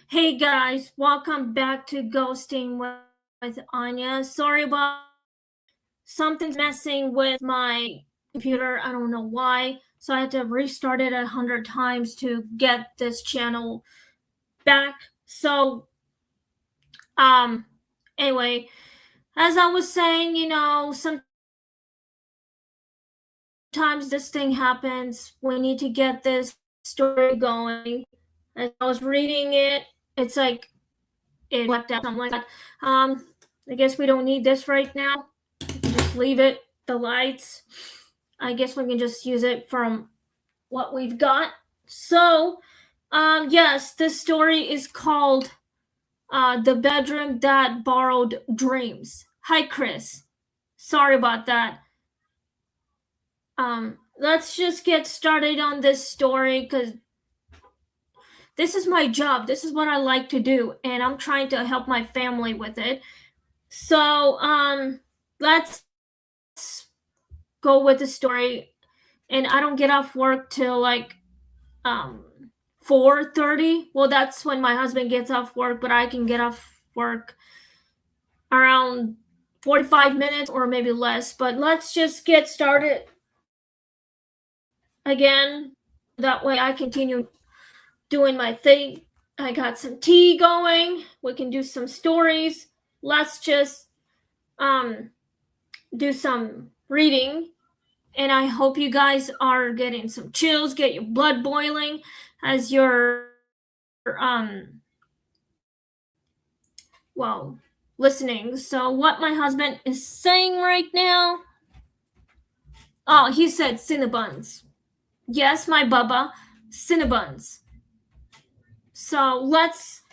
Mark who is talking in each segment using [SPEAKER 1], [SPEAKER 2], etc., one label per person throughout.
[SPEAKER 1] Hey guys, welcome back to Ghosting with Anya. Sorry about something's messing with my computer. I don't know why. So I had to restart it 100 times to get this channel back. So um anyway, as I was saying, sometimes this thing happens. We need to get this story going. As I was reading it, it's like it left out something like that. I guess we don't need this right now. Just leave it. The lights. I guess we can just use it from what we've got. So, yes, this story is called "The Bedroom That Borrowed Dreams." Hi, Chris. Sorry about that. Let's just get started on this story because this is my job. This is what I like to do, and I'm trying to help my family with it. So, let's go with the story. And I don't get off work till like 4:30. Well, that's when my husband gets off work, but I can get off work around 45 minutes or maybe less. But let's just get started again. That way I continue doing my thing. I got some tea going. We can do some stories. Let's just do some reading. And I hope you guys are getting some chills, get your blood boiling as you're listening. So what my husband is saying right now, oh, he said Cinnabons. Yes, my bubba, Cinnabons. So let's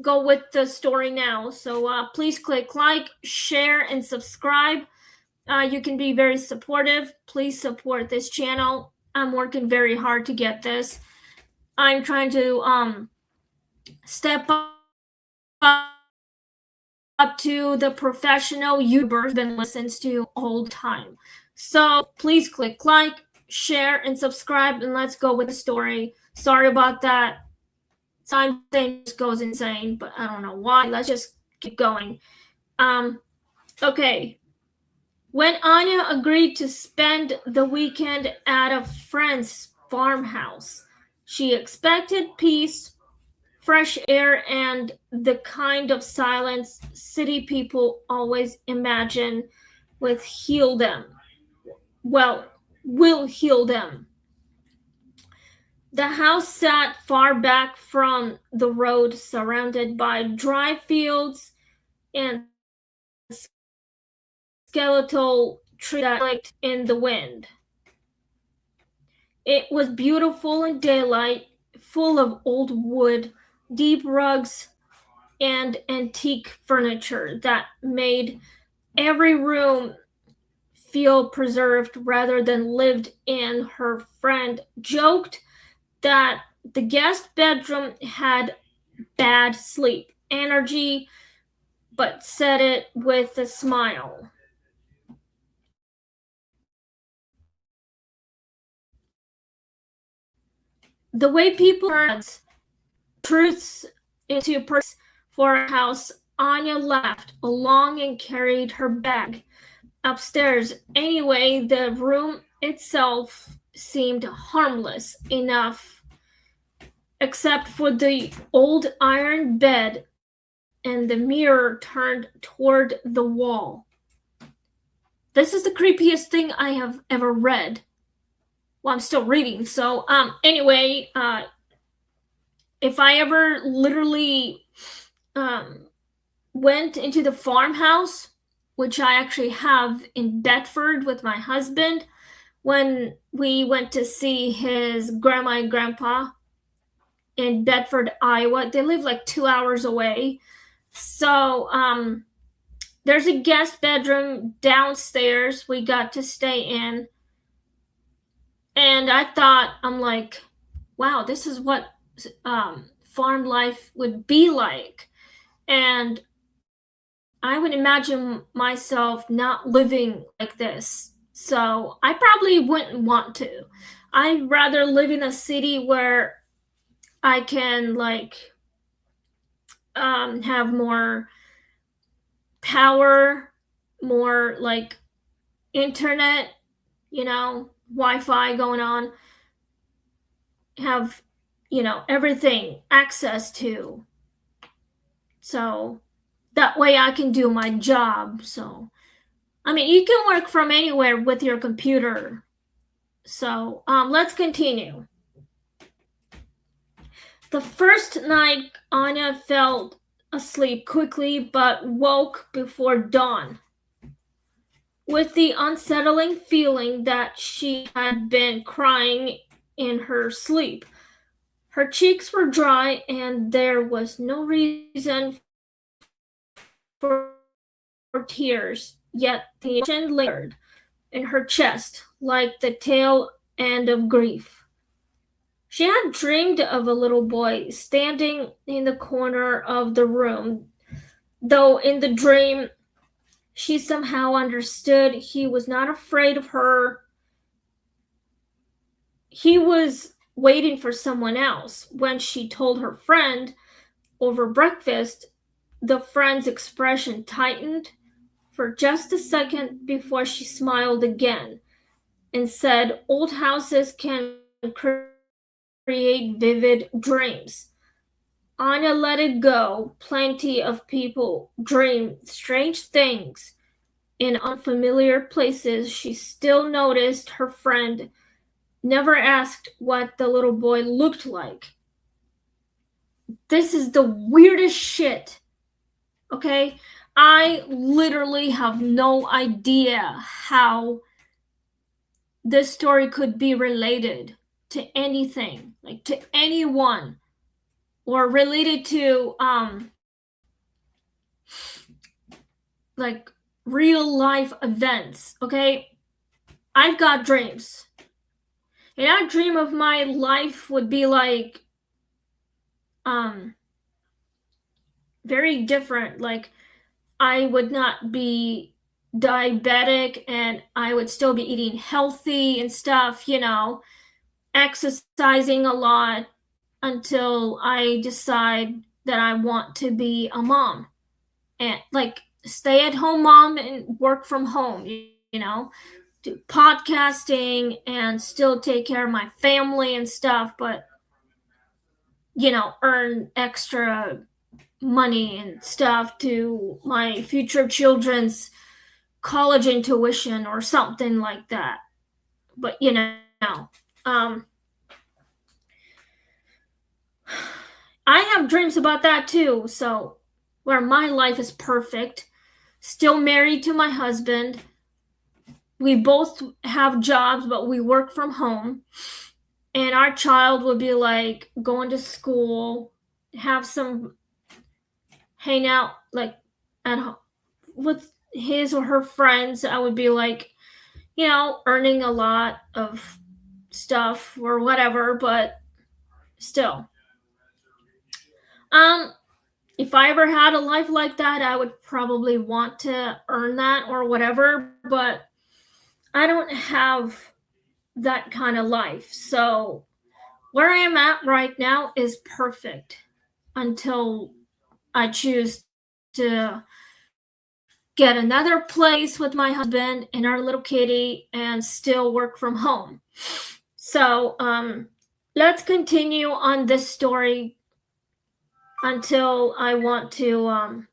[SPEAKER 1] go with the story now. So please click like, share, and subscribe. You can be very supportive. Please support this channel. I'm working very hard to get this. I'm trying to step up to the professional YouTubers been listens to all the time. So please click like, share, and subscribe, and let's go with the story. Sorry about that. Something just goes insane, but I don't know why. Let's just keep going. Okay. When Anya agreed to spend the weekend at a friend's farmhouse, she expected peace, fresh air, and the kind of silence city people always imagine will heal them. The house sat far back from the road, surrounded by dry fields and skeletal trees that clicked in the wind. It was beautiful in daylight, full of old wood, deep rugs, and antique furniture that made every room feel preserved rather than lived in. Her friend joked that the guest bedroom had bad sleep energy, but said it with a smile. The way people turn truths into purpose for a house, Anya laughed along and carried her bag upstairs. Anyway, the room itself seemed harmless enough, except for the old iron bed and the mirror turned toward the wall. This is the creepiest thing I have ever read. Well, I'm still reading. So, anyway, if I ever literally went into the farmhouse, which I actually have in Bedford with my husband, when we went to see his grandma and grandpa in Bedford, Iowa. They live like 2 hours away. So there's a guest bedroom downstairs we got to stay in. And I'm like, wow, this is what farm life would be like. And I would imagine myself not living like this. So I probably wouldn't want to. I'd rather live in a city where I can have more power, more like internet, Wi-Fi going on, have, everything access to. So that way I can do my job. So, I mean, you can work from anywhere with your computer. So, let's continue. The first night, Anya fell asleep quickly but woke before dawn with the unsettling feeling that she had been crying in her sleep. Her cheeks were dry and there was no reason for tears, yet the emotion lingered in her chest like the tail end of grief. She had dreamed of a little boy standing in the corner of the room, though in the dream she somehow understood he was not afraid of her. He was waiting for someone else. When she told her friend over breakfast, the friend's expression tightened for just a second before she smiled again and said, "Old houses can create vivid dreams." Anna let it go. Plenty of people dream strange things in unfamiliar places. She still noticed her friend never asked what the little boy looked like. This is the weirdest shit. Okay? I literally have no idea how this story could be related to anything, like to anyone, or related to like real life events. Okay? I've got dreams. And I dream of my life would be like very different. Like I would not be diabetic and I would still be eating healthy and stuff, exercising a lot until I decide that I want to be a mom and like stay at home mom and work from home, do podcasting and still take care of my family and stuff, but earn extra money and stuff to my future children's college and tuition or something like that. But um, I have dreams about that too. So, where my life is perfect, still married to my husband. We both have jobs, but we work from home. And our child would be like going to school, have some hang out like at home with his or her friends. I would be like, earning a lot of stuff or whatever, but still. If I ever had a life like that, I would probably want to earn that or whatever, but I don't have that kind of life. So where I am at right now is perfect until I choose to get another place with my husband and our little kitty and still work from home. So let's continue on this story until I want to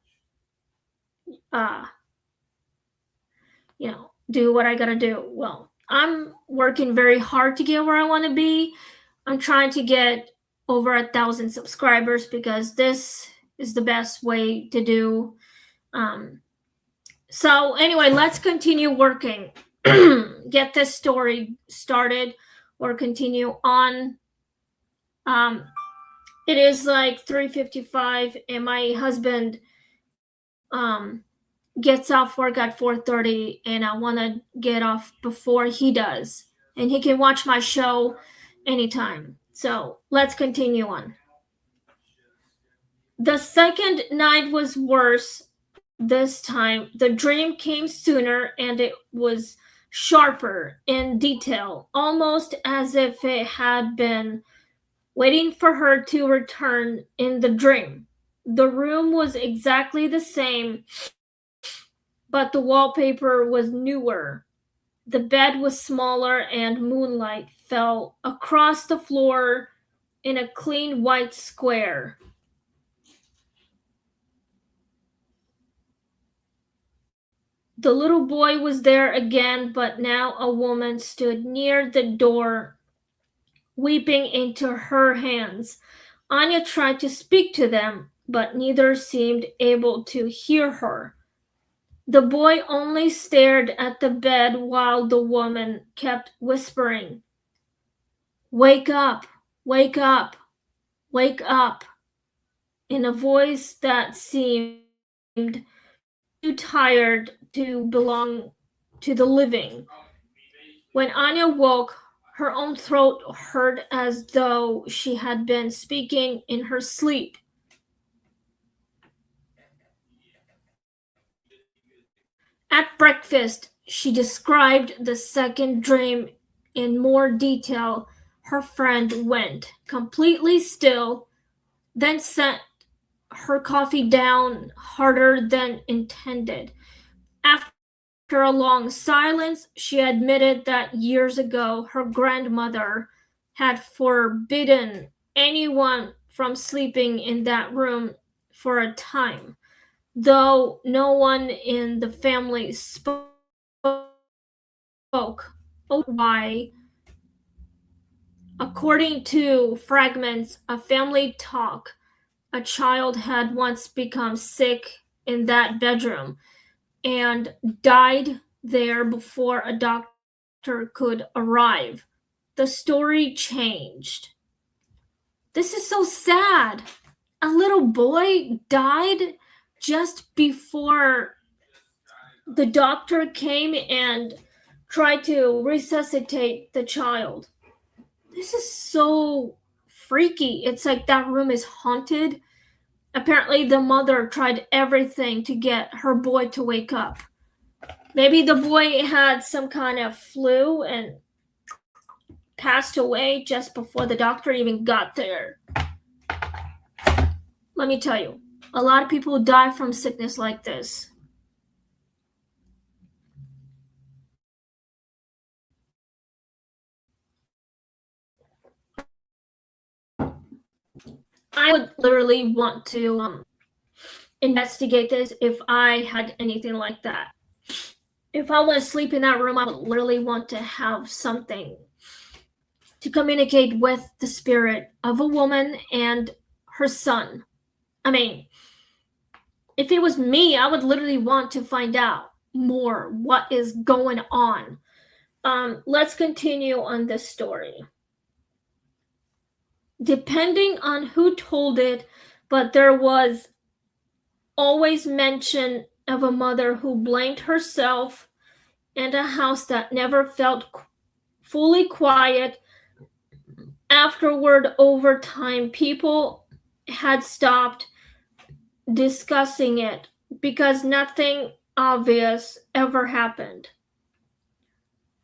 [SPEAKER 1] do what I gotta do. Well, I'm working very hard to get where I want to be. I'm trying to get over 1,000 subscribers because this is the best way to do. So anyway, let's continue working. Get this story started or continue on. It is like 3:55 and my husband gets off work at 4:30 and I want to get off before he does and he can watch my show anytime. So let's continue on. The second night was worse. This time the dream came sooner and it was sharper in detail, almost as if it had been waiting for her to return in the dream. The room was exactly the same, but the wallpaper was newer. The bed was smaller, and moonlight fell across the floor in a clean white square. The little boy was there again, but now a woman stood near the door, weeping into her hands. Anya tried to speak to them, but neither seemed able to hear her. The boy only stared at the bed while the woman kept whispering, "Wake up, wake up, wake up," in a voice that seemed too tired to belong to the living. When Anya woke, her own throat hurt as though she had been speaking in her sleep. At breakfast, she described the second dream in more detail. Her friend went completely still, then set her coffee down harder than intended. After a long silence, she admitted that years ago her grandmother had forbidden anyone from sleeping in that room for a time, though no one in the family spoke. Oh, why? According to fragments of family talk, a child had once become sick in that bedroom and died there before a doctor could arrive. The story changed. This is so sad. A little boy died just before the doctor came and tried to resuscitate the child. This is so freaky. It's like that room is haunted. Apparently, the mother tried everything to get her boy to wake up. Maybe the boy had some kind of flu and passed away just before the doctor even got there. Let me tell you, a lot of people die from sickness like this. I would literally want to investigate this if I had anything like that. If I want to sleep in that room, I would literally want to have something to communicate with the spirit of a woman and her son. I mean, if it was me, I would literally want to find out more what is going on. Let's continue on this story. Depending on who told it, but there was always mention of a mother who blamed herself and a house that never felt fully quiet. Afterward, over time, people had stopped discussing it because nothing obvious ever happened.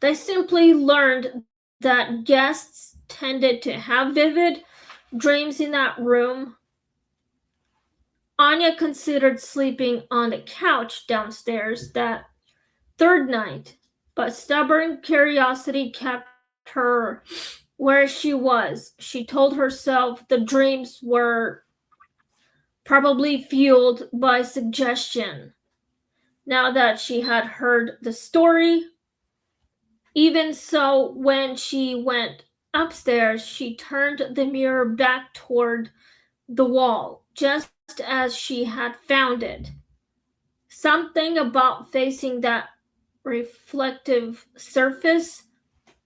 [SPEAKER 1] They simply learned that guests tended to have vivid dreams in that room. Anya considered sleeping on the couch downstairs that third night, but stubborn curiosity kept her where she was. She told herself the dreams were probably fueled by suggestion. Now that she had heard the story, even so, when she went upstairs, she turned the mirror back toward the wall, just as she had found it. Something about facing that reflective surface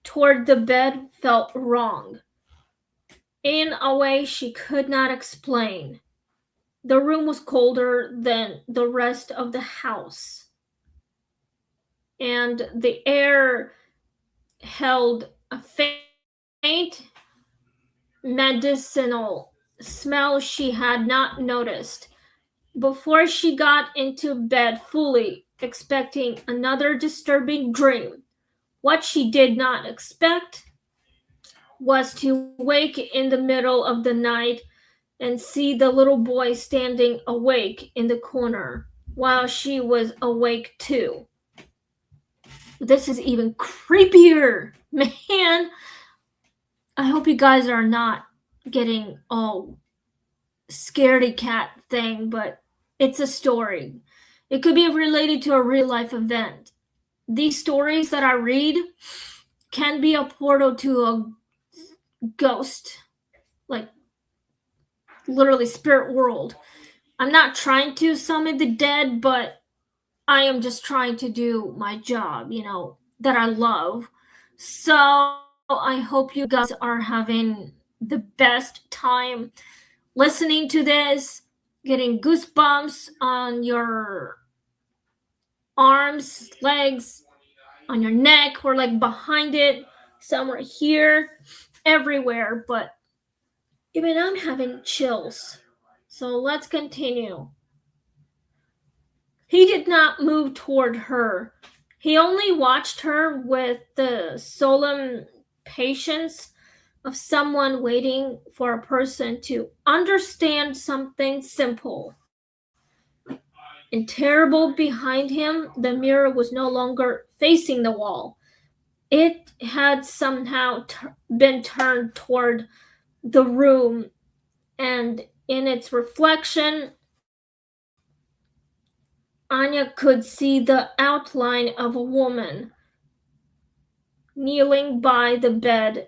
[SPEAKER 1] toward the bed felt wrong, in a way she could not explain. The room was colder than the rest of the house, and the air held a faint medicinal smell she had not noticed before she got into bed, fully expecting another disturbing dream. What she did not expect was to wake in the middle of the night and see the little boy standing awake in the corner while she was awake too. This is even creepier. Man, I hope you guys are not getting all scaredy cat thing, but it's a story. It could be related to a real life event. These stories that I read can be a portal to a ghost, like literally spirit world. I'm not trying to summon the dead, but I am just trying to do my job, that I love. So I hope you guys are having the best time listening to this, getting goosebumps on your arms, legs, on your neck, or like behind it, somewhere here, everywhere. But even I'm having chills. So let's continue. He did not move toward her. He only watched her with the solemn patience of someone waiting for a person to understand something simple. And terrible behind him, the mirror was no longer facing the wall. It had somehow been turned toward the room, and in its reflection, Anya could see the outline of a woman kneeling by the bed,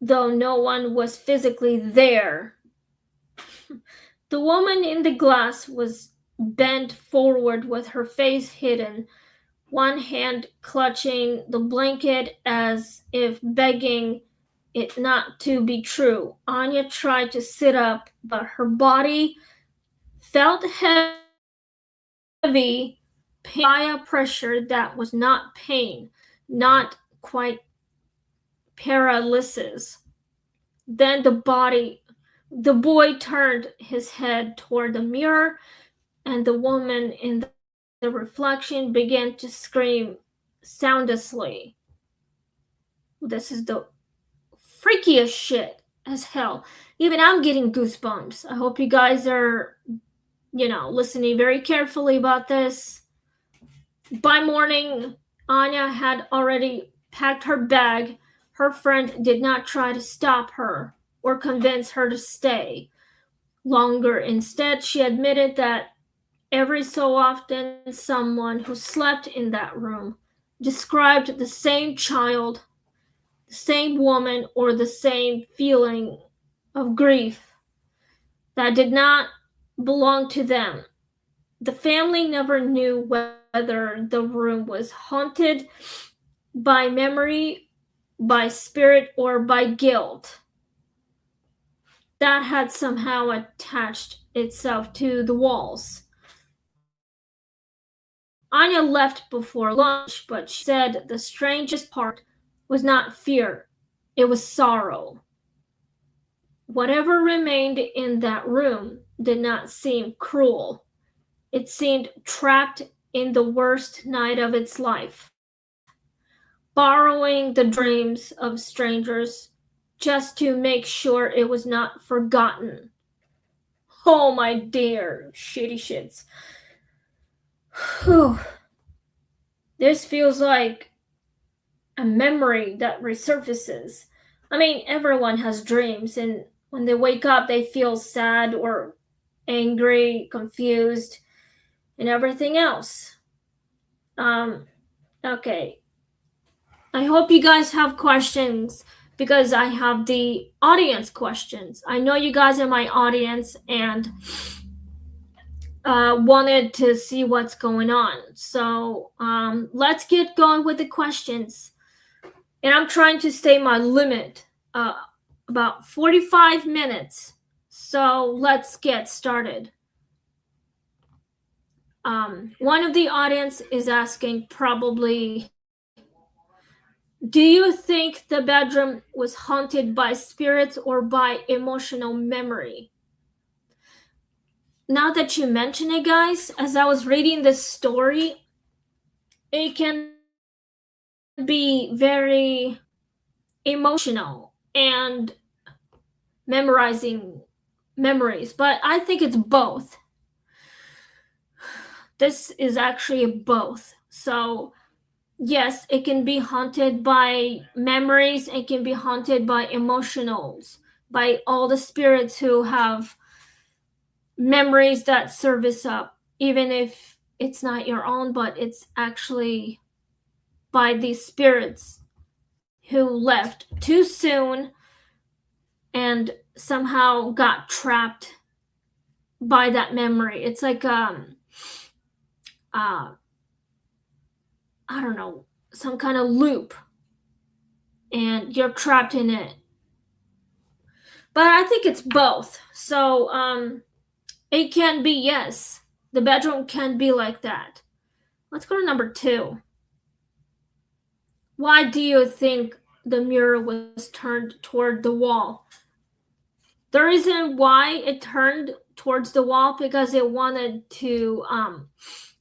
[SPEAKER 1] though no one was physically there. The woman in the glass was bent forward with her face hidden, one hand clutching the blanket as if begging it not to be true. Anya tried to sit up, but her body felt heavy, pain by a pressure that was not pain, not quite paralysis. Then the boy turned his head toward the mirror, and the woman in the reflection began to scream soundlessly. This is the freakiest shit as hell. Even I'm getting goosebumps. I hope you guys are, listening very carefully about this. By morning, Anya had already packed her bag. Her friend did not try to stop her or convince her to stay longer. Instead, she admitted that every so often someone who slept in that room described the same child, the same woman, or the same feeling of grief that did not belong to them. The family never knew whether the room was haunted by memory, by spirit, or by guilt that had somehow attached itself to the walls. Anya left before lunch, but she said the strangest part was not fear, it was sorrow. Whatever remained in that room did not seem cruel. It seemed trapped in the worst night of its life, borrowing the dreams of strangers just to make sure it was not forgotten. Oh my dear shitty shits. Whew. This feels like a memory that resurfaces. I mean, everyone has dreams, and when they wake up, they feel sad or angry, confused, and everything else. Okay. I hope you guys have questions because I have the audience questions. I know you guys are my audience and wanted to see what's going on. So let's get going with the questions. And I'm trying to stay my limit, about 45 minutes. So let's get started. One of the audience is asking probably, do you think the bedroom was haunted by spirits or by emotional memory? Now that you mention it, guys, as I was reading this story, it can be very emotional and memorizing memories, but I think it's both. This is actually both. So, yes, it can be haunted by memories, it can be haunted by emotionals, by all the spirits who have memories that service up, even if it's not your own, but it's actually by these spirits who left too soon and somehow got trapped by that memory. It's like uh I don't know, some kind of loop, and you're trapped in it. But I think it's both. So it can be, yes, the bedroom can be like that. Let's go to number 2. Why do you think the mirror was turned toward the wall? The reason why it turned towards the wall, because it wanted to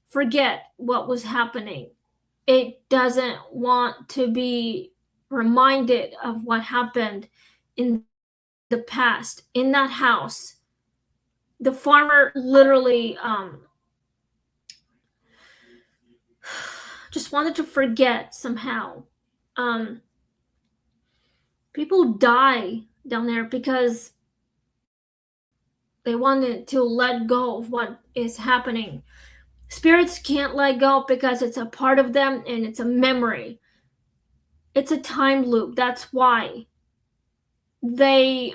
[SPEAKER 1] forget what was happening. It doesn't want to be reminded of what happened in the past in that house. The farmer literally just wanted to forget somehow. Um, People die down there because they wanted to let go of what is happening. Spirits can't let go because it's a part of them and it's a memory. It's a time loop. That's why they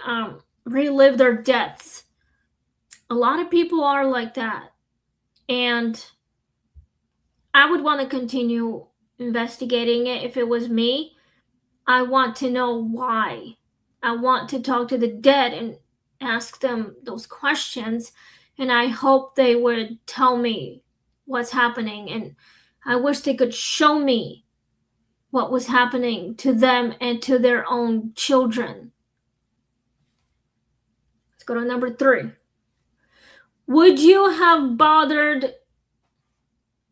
[SPEAKER 1] relive their deaths. A lot of people are like that. And I would want to continue investigating it if it was me. I want to know why. I want to talk to the dead and ask them those questions. And I hope they would tell me what's happening. And I wish they could show me what was happening to them and to their own children. Let's go to number 3. Would you have bothered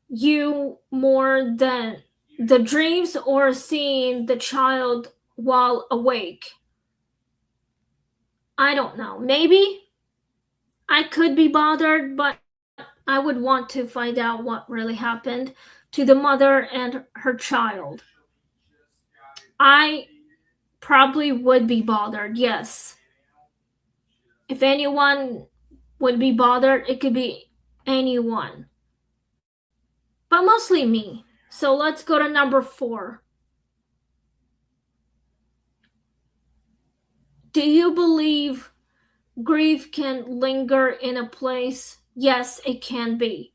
[SPEAKER 1] you more than the dreams or seeing the child while awake? I don't know. Maybe I could be bothered, but I would want to find out what really happened to the mother and her child. I probably would be bothered, yes. If anyone would be bothered, it could be anyone, but mostly me. So let's go to number 4. Do you believe grief can linger in a place? Yes, it can be.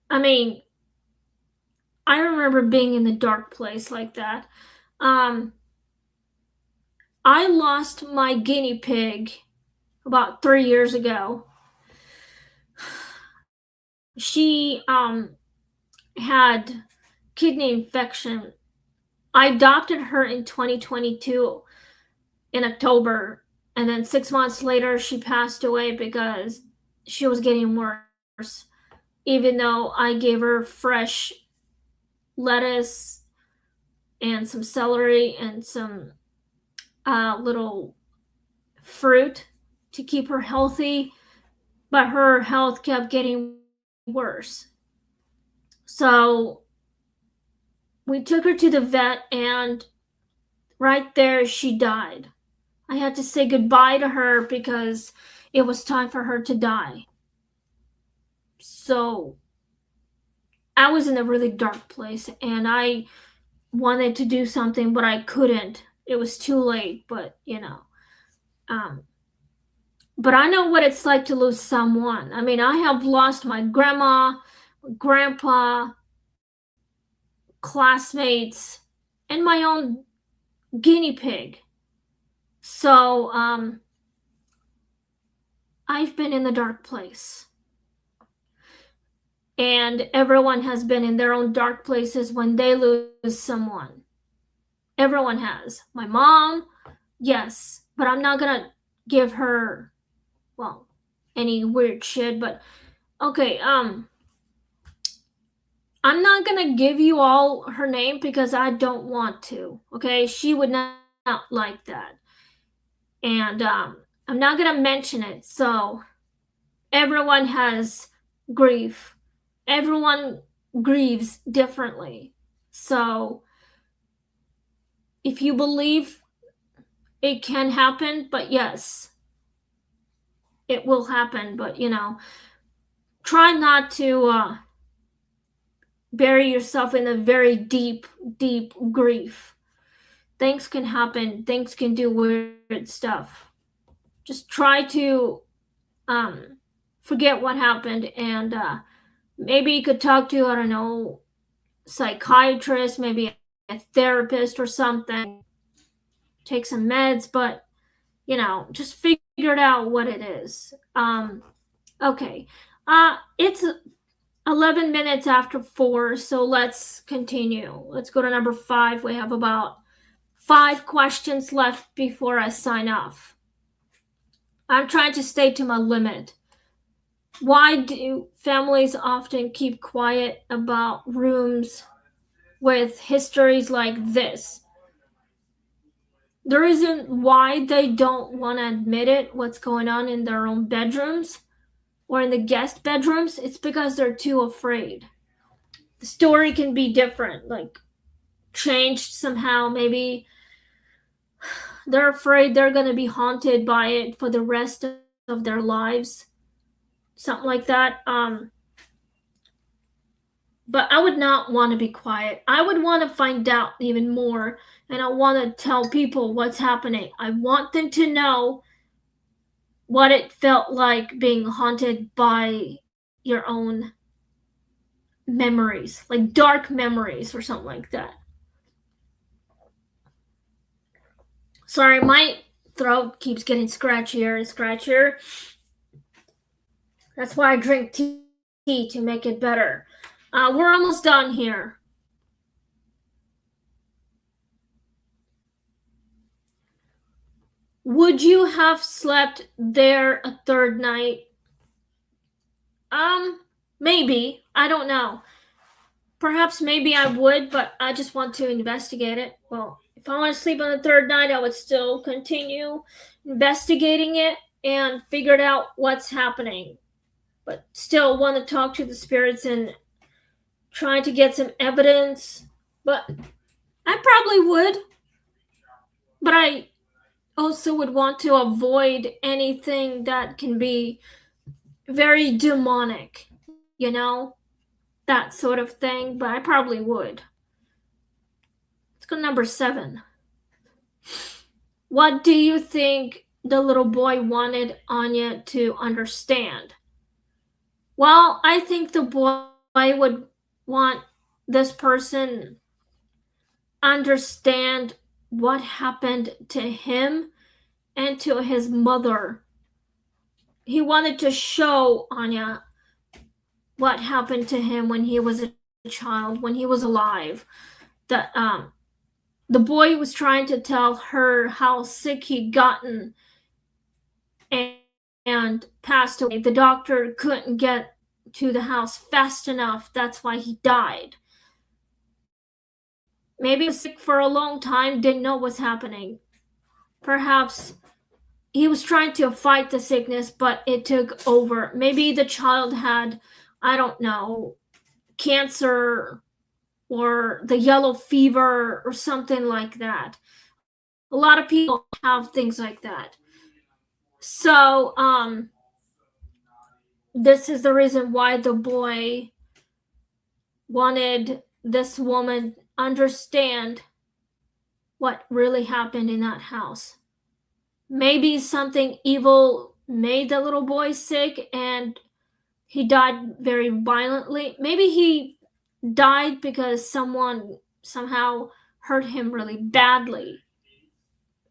[SPEAKER 1] I mean, I remember being in a dark place like that. I lost my guinea pig about 3 years ago. She had kidney infection. I adopted her in 2022 in October, and then 6 months later she passed away because she was getting worse. Even though I gave her fresh lettuce and some celery and some little fruit to keep her healthy, but her health kept getting worse. So we took her to the vet, and right there she died. I had to say goodbye to her because it was time for her to die. So I was in a really dark place, and I wanted to do something, but I couldn't. It was too late, but um, but I know what it's like to lose someone. I mean, I have lost my grandma, grandpa, classmates, and my own guinea pig. So I've been in the dark place. And everyone has been in their own dark places when they lose someone. Everyone has. My mom, yes, but I'm not gonna give her, well, any weird shit, but okay, I'm not gonna give you all her name because I don't want to, okay? She would not like that. And I'm not going to mention it. So everyone has grief. Everyone grieves differently. So if you believe it can happen, but yes, it will happen. But, try not to bury yourself in a very deep, deep grief. Things can happen. Things can do weird stuff. Just try to forget what happened, and maybe you could talk to, I don't know, psychiatrist, maybe a therapist or something. Take some meds, but just figure out what it is. Okay. It's 11 minutes after 4, so let's continue. Let's go to number 5. We have about 5 questions left before I sign off. I'm trying to stay to my limit. Why do families often keep quiet about rooms with histories like this? The reason why they don't want to admit it, what's going on in their own bedrooms or in the guest bedrooms, it's because they're too afraid. The story can be different, like changed somehow. Maybe they're afraid they're going to be haunted by it for the rest of their lives, something like that. But I would not want to be quiet. I would want to find out even more, and I want to tell people what's happening. I want them to know what it felt like being haunted by your own memories, like dark memories or something like that. Sorry, my throat keeps getting scratchier and scratchier. That's why I drink tea to make it better. We're almost done here. Would you have slept there a third night? Maybe. I don't know. Perhaps maybe I would, but I just want to investigate it. Well, if I want to sleep on the third night, I would still continue investigating it and figure out what's happening. But still want to talk to the spirits and try to get some evidence. But I probably would. But I also would want to avoid anything that can be very demonic, that sort of thing. But I probably would. Let's go to number 7. What do you think the little boy wanted Anya to understand? Well, I think the boy would want this person understand what happened to him and to his mother. He wanted to show Anya what happened to him when he was a child, when he was alive. That the boy was trying to tell her how sick he'd gotten and passed away. The doctor couldn't get to the house fast enough. That's why he died. Maybe he was sick for a long time, didn't know what's happening. Perhaps he was trying to fight the sickness, but it took over. Maybe the child had, I don't know, cancer or the yellow fever or something like that. A lot of people have things like that. So, this is the reason why the boy wanted this woman understand what really happened in that house. Maybe something evil made the little boy sick and he died very violently. Maybe he died because someone somehow hurt him really badly.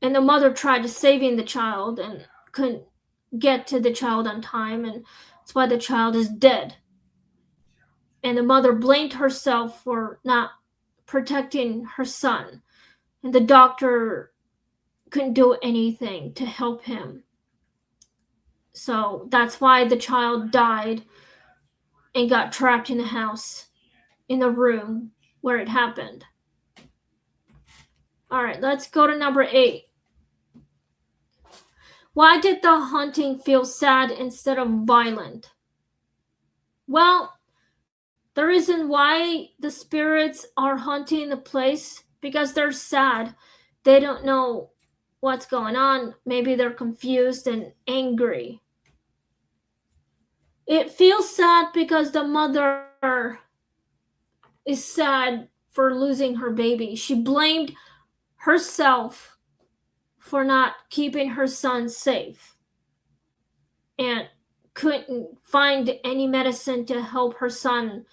[SPEAKER 1] And the mother tried to saving the child and couldn't get to the child on time, and that's why the child is dead. And the mother blamed herself for not protecting her son. And the doctor couldn't do anything to help him. So that's why the child died and got trapped in the house, in the room where it happened. All right, let's go to number 8. Why did the haunting feel sad instead of violent? Well, the reason why the spirits are haunting the place because they're sad. They don't know what's going on. Maybe they're confused and angry. It feels sad because the mother is sad for losing her baby. She blamed herself for not keeping her son safe and couldn't find any medicine to help her son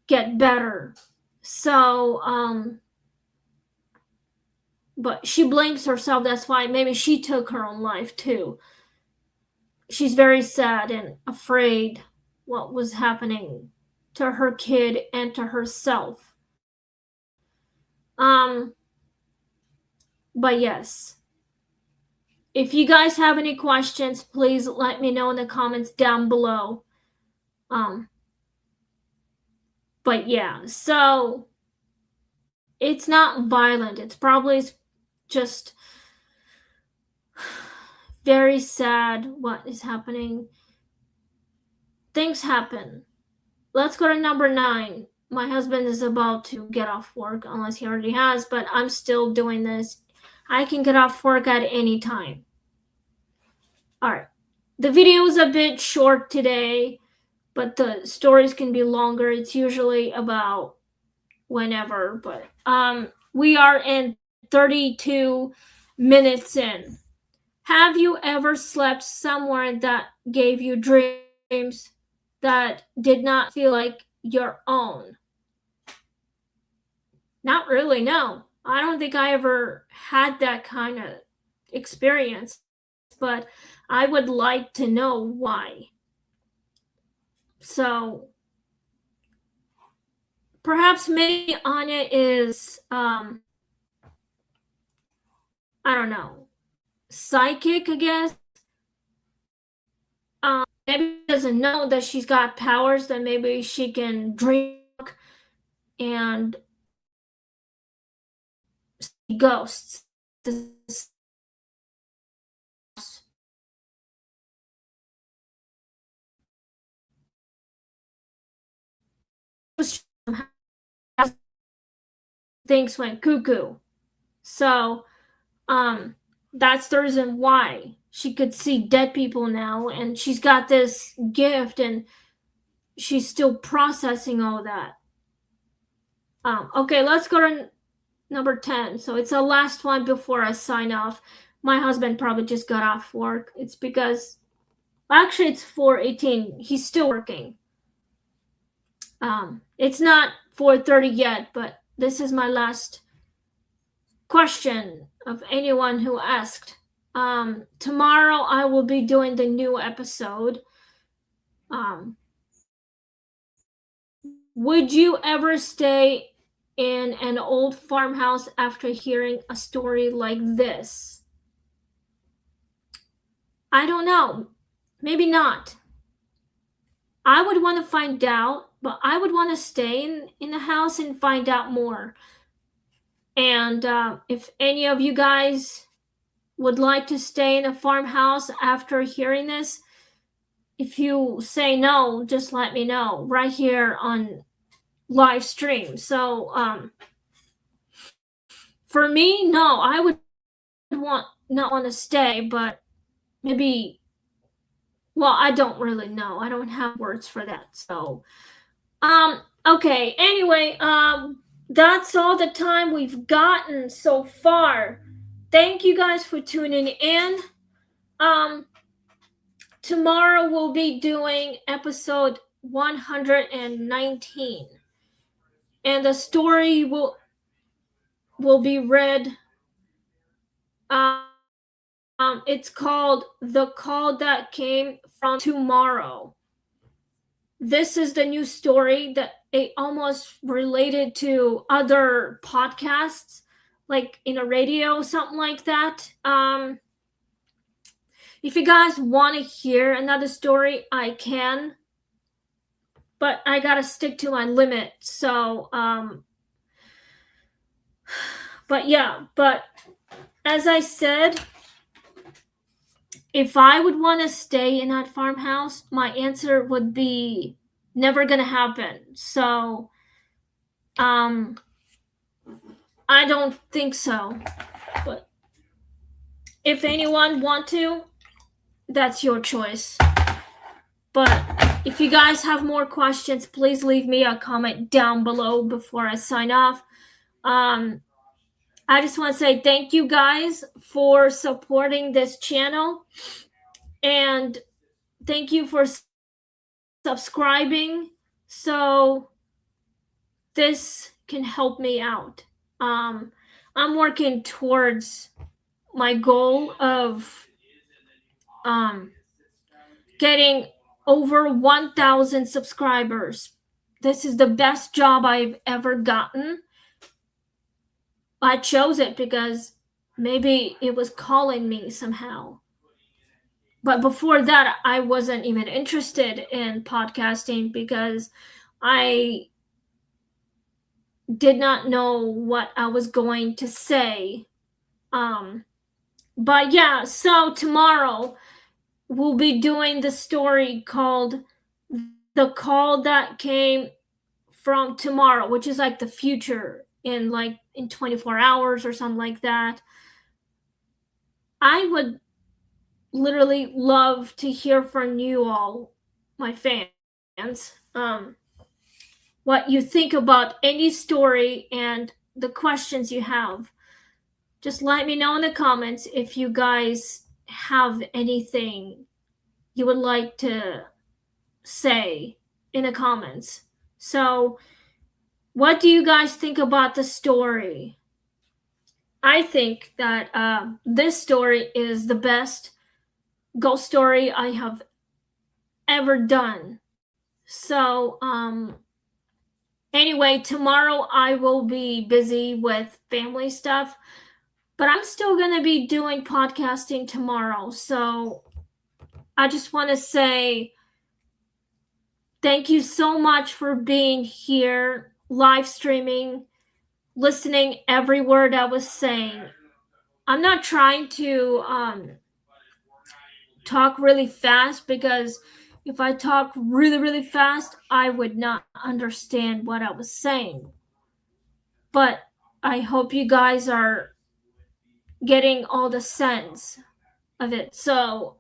[SPEAKER 1] get better. So, but she blames herself. That's why maybe she took her own life too. She's very sad and afraid what was happening to her kid and to herself. Um, but yes, if you guys have any questions, please let me know in the comments down below. But yeah, so it's not violent. It's probably just very sad what is happening. Things happen. Let's go to number 9. My husband is about to get off work, unless he already has, but I'm still doing this. I can get off work at any time. All right. The video is a bit short today, but the stories can be longer. It's usually about whenever, but we are in 32 minutes in. Have you ever slept somewhere that gave you dreams that did not feel like your own? Not really, no. I don't think I ever had that kind of experience, but I would like to know why. So perhaps maybe Anya is, I don't know, psychic, I guess. Maybe she doesn't know that she's got powers, that maybe she can dream and see ghosts. Things went cuckoo. So, that's the reason why she could see dead people now, and she's got this gift, and she's still processing all that. Okay, let's go to number 10. So it's the last one before I sign off. My husband probably just got off work. It's because actually it's 4:18. He's still working. It's not 4:30 yet, but this is my last question of anyone who asked. Tomorrow I will be doing the new episode. Would you ever stay in an old farmhouse after hearing a story like this? I don't know. Maybe not. I would want to find out, but I would want to stay in the house and find out more. And if any of you guys would like to stay in a farmhouse after hearing this, if you say no, just let me know right here on live stream. So for me, no, I would not want to stay, but maybe, well, I don't really know. I don't have words for that. So okay, anyway, that's all the time we've gotten so far. Thank you guys for tuning in. Tomorrow we'll be doing episode 119, and the story will be read. It's called The Call That Came From Tomorrow. This is the new story that it almost related to other podcasts, like in a radio, something like that. If you guys want to hear another story, I can, but I gotta stick to my limit. So, but yeah, but as I said, if I would want to stay in that farmhouse, my answer would be never gonna happen. So, I don't think so. But if anyone want to, that's your choice. But if you guys have more questions, please leave me a comment down below before I sign off. I just want to say thank you guys for supporting this channel, and thank you for subscribing so this can help me out. I'm working towards my goal of getting over 1,000 subscribers. This is the best job I've ever gotten. I chose it because maybe it was calling me somehow. But before that, I wasn't even interested in podcasting because I did not know what I was going to say. But yeah, so tomorrow we'll be doing the story called The Call That Came From Tomorrow, which is like the future in 24 hours or something like that. I would literally love to hear from you all, my fans, what you think about any story and the questions you have. Just let me know in the comments if you guys have anything you would like to say in the comments. So, what do you guys think about the story? I think that this story is the best ghost story I have ever done. So, anyway, tomorrow I will be busy with family stuff, but I'm still going to be doing podcasting tomorrow. So, I just want to say thank you so much for being here, live streaming, listening every word I was saying. I'm not trying to talk really fast because if I talk really, really fast, I would not understand what I was saying. But I hope you guys are getting all the sense of it. So,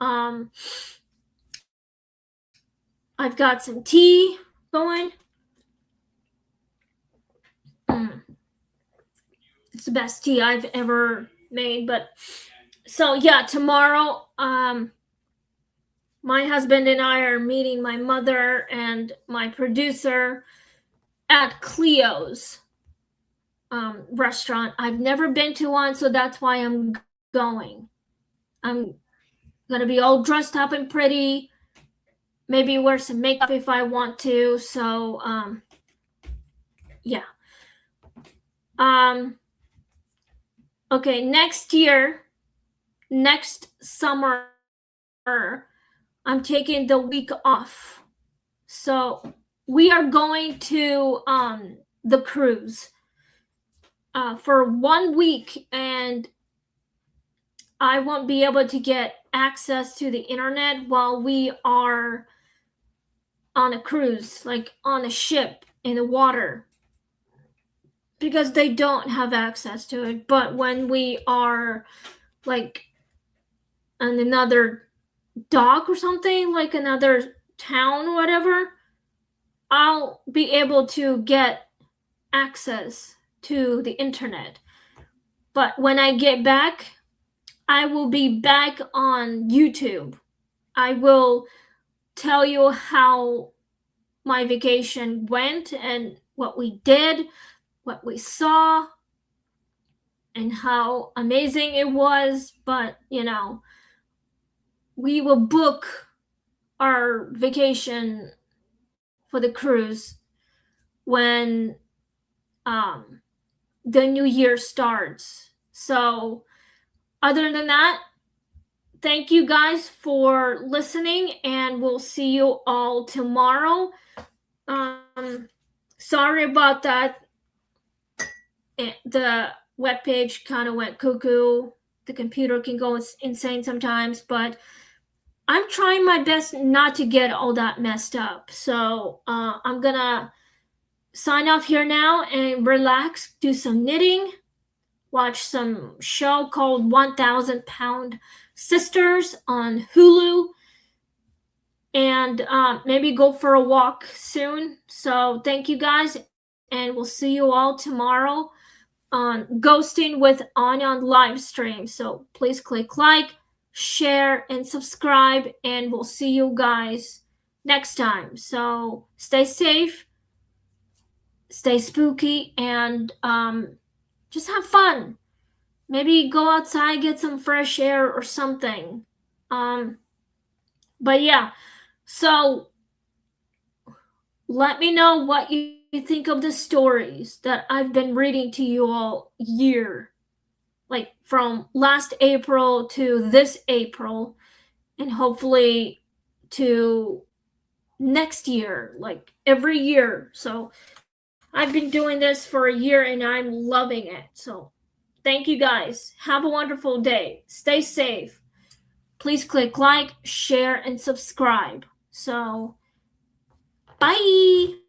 [SPEAKER 1] I've got some tea going. It's the best tea I've ever made. But so yeah, tomorrow, my husband and I are meeting my mother and my producer at Cleo's restaurant. I've never been to one, so that's why I'm going. I'm gonna be all dressed up and pretty, maybe wear some makeup if I want to. So yeah. Okay, next summer, I'm taking the week off. So we are going to the cruise for 1 week, and I won't be able to get access to the internet while we are on a cruise, like on a ship in the water, because they don't have access to it. But when we are like on another dock or something, like another town or whatever, I'll be able to get access to the internet. But when I get back, I will be back on YouTube. I will tell you how my vacation went and what we did, what we saw, and how amazing it was. But, we will book our vacation for the cruise when the new year starts. So, other than that, thank you guys for listening, and we'll see you all tomorrow. Sorry about that. The webpage kind of went cuckoo. The computer can go insane sometimes, but I'm trying my best not to get all that messed up. So I'm gonna sign off here now and relax, do some knitting, watch some show called 1000-Pound Sisters on Hulu, and maybe go for a walk soon. So thank you guys, and we'll see you all tomorrow on Ghosting with Anya on live stream. So please click like, share, and subscribe, and we'll see you guys next time. So stay safe, stay spooky, and just have fun. Maybe go outside, get some fresh air or something. But yeah, so let me know what you think of the stories that I've been reading to you all year, like from last April to this April, and hopefully to next year, like every year. So I've been doing this for a year and I'm loving it. So thank you guys. Have a wonderful day. Stay safe. Please click like, share, and subscribe. So bye.